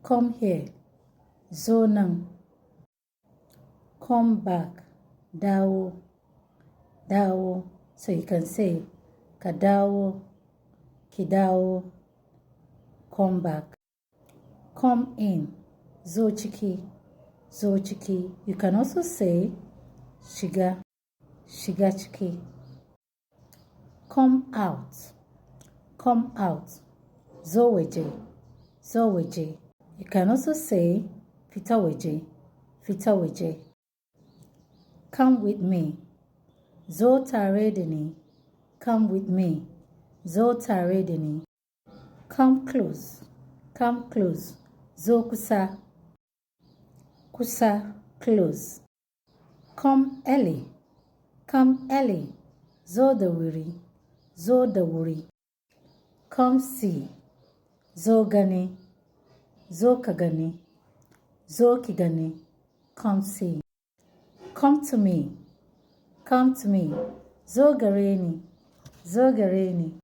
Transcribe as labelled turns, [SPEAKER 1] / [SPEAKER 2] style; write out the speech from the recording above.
[SPEAKER 1] Come here. Zo nan. Come back. Dawo. Dawo. So you can say ka dawo, ki dawo. Come back. Come in. Zo ciki. Zo ciki. You can also say shiga. Shiga ciki. Come out. Come out. Zo waje. Zo waje. You can also say fita waje. Fita waje. Come with me. Zo tare da ni. Come with me. Zo tare da ni. Come close. Come close. Zo kusa. Kusa. Close. Come early. Come early. Zo da wuri. Zo da wuri. Come see. Zo gani. Zo ka gani. Zo ki gani. Come see. Come to me. Come to me. Zo gare ni. Zo gare ni.